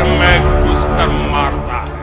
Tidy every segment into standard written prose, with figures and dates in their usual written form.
में घुसकर मारता है।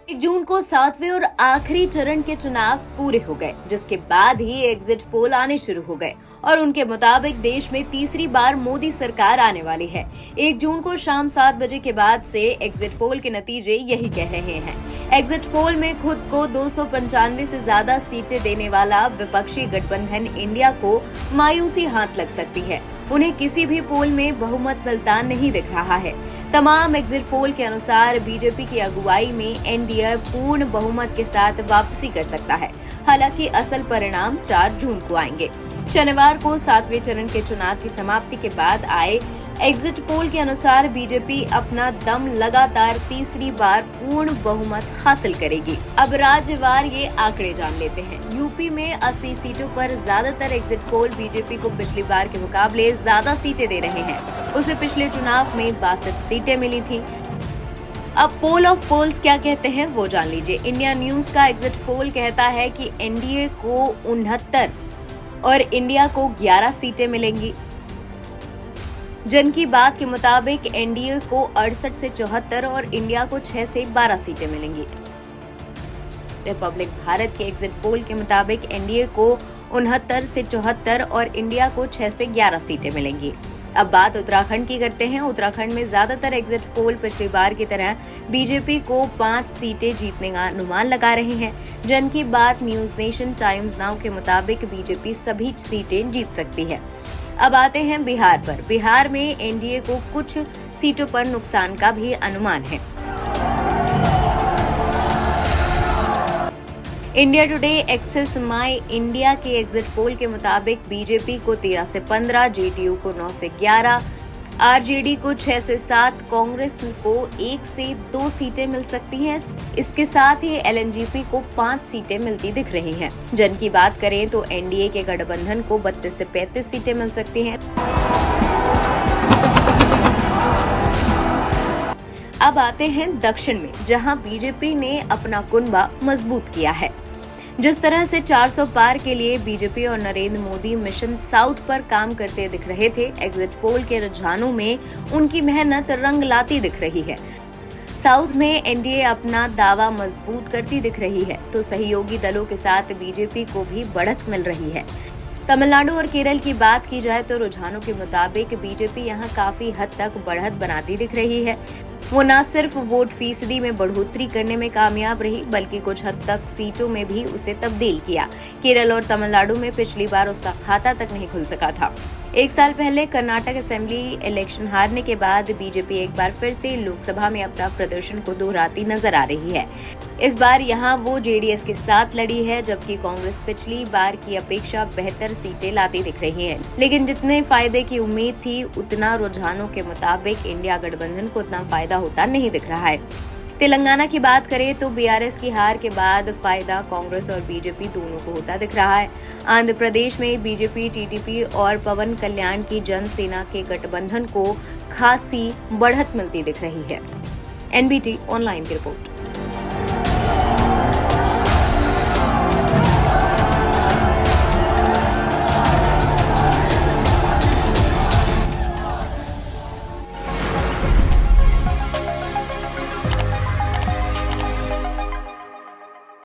1 जून को 7वें और आखिरी चरण के चुनाव पूरे हो गए, जिसके बाद ही एग्जिट पोल आने शुरू हो गए और उनके मुताबिक देश में तीसरी बार मोदी सरकार आने वाली है। 1 जून को शाम 7 बजे के बाद से एग्जिट पोल के नतीजे यही कह रहे हैं। एग्जिट पोल में खुद को 295 से ज्यादा सीटें देने वाला विपक्षी गठबंधन इंडिया को मायूसी हाथ लग सकती है। उन्हें किसी भी पोल में बहुमत मिलता नहीं दिख रहा है। तमाम एग्जिट पोल के अनुसार बीजेपी की अगुवाई में एनडीए पूर्ण बहुमत के साथ वापसी कर सकता है। हालांकि असल परिणाम 4 जून को आएंगे। शनिवार को 7वें चरण के चुनाव की समाप्ति के बाद आए एग्जिट पोल के अनुसार बीजेपी अपना दम लगातार तीसरी बार पूर्ण बहुमत हासिल करेगी। अब राज्यवार ये आंकड़े जान लेते हैं। यूपी में 80 सीटों पर ज्यादातर एग्जिट पोल बीजेपी को पिछली बार के मुकाबले ज्यादा सीटें दे रहे हैं। उसे पिछले चुनाव में 62 सीटें मिली थी। अब पोल ऑफ पोल्स क्या कहते हैं वो जान लीजिए। इंडिया न्यूज का एग्जिट पोल कहता है कि एनडीए को 69 और इंडिया को 11 सीटें मिलेंगी। जन की बात के मुताबिक एनडीए को 68 से 74 और इंडिया को 6 से 12 सीटें मिलेंगी। रिपब्लिक भारत के एग्जिट पोल के मुताबिक एनडीए को 69 से 74 और इंडिया को 6 से 11 सीटें मिलेंगी। अब बात उत्तराखंड की करते हैं। उत्तराखंड में ज्यादातर एग्जिट पोल पिछली बार की तरह बीजेपी को 5 सीटें जीतने का अनुमान लगा रहे हैं। जन की बात न्यूज नेशन टाइम्स नाउ के मुताबिक बीजेपी सभी सीटें जीत सकती है। अब आते हैं बिहार पर। बिहार में एनडीए को कुछ सीटों पर नुकसान का भी अनुमान है। इंडिया टुडे एक्सेस माई इंडिया के एग्जिट पोल के मुताबिक बीजेपी को 13 से 15, जेडीयू को 9 से 11, आरजेडी को 6 से 7, कांग्रेस को 1 से 2 सीटें मिल सकती हैं। इसके साथ ही एलएनजेपी को 5 सीटें मिलती दिख रही हैं। जन की बात करें तो एनडीए के गठबंधन को 32 से 35 सीटें मिल सकती हैं। अब आते हैं दक्षिण में, जहां बीजेपी ने अपना कुनबा मजबूत किया है। जिस तरह से 400 पार के लिए बीजेपी और नरेंद्र मोदी मिशन साउथ पर काम करते दिख रहे थे, एग्जिट पोल के रुझानों में उनकी मेहनत रंग लाती दिख रही है। साउथ में एनडीए अपना दावा मजबूत करती दिख रही है, तो सहयोगी दलों के साथ बीजेपी को भी बढ़त मिल रही है। तमिलनाडु और केरल की बात की जाए तो रुझानों के मुताबिक बीजेपी यहां काफी हद तक बढ़त बनाती दिख रही है। वो न सिर्फ वोट फीसदी में बढ़ोतरी करने में कामयाब रही, बल्कि कुछ हद तक सीटों में भी उसे तब्दील किया। केरल और तमिलनाडु में पिछली बार उसका खाता तक नहीं खुल सका था। 1 साल पहले कर्नाटक असेंबली इलेक्शन हारने के बाद बीजेपी एक बार फिर से लोकसभा में अपना प्रदर्शन को दोहराती नजर आ रही है। इस बार यहां वो जेडीएस के साथ लड़ी है, जबकि कांग्रेस पिछली बार की अपेक्षा बेहतर सीटें लाती दिख रही है। लेकिन जितने फायदे की उम्मीद थी, उतना रुझानों के मुताबिक इंडिया गठबंधन को उतना फायदा होता नहीं दिख रहा है। तेलंगाना की बात करें तो बीआरएस की हार के बाद फायदा कांग्रेस और बीजेपी दोनों को होता दिख रहा है। आंध्र प्रदेश में बीजेपी, टीडीपी और पवन कल्याण की जन सेना के गठबंधन को खासी बढ़त मिलती दिख रही है। एनबीटी ऑनलाइन की रिपोर्ट।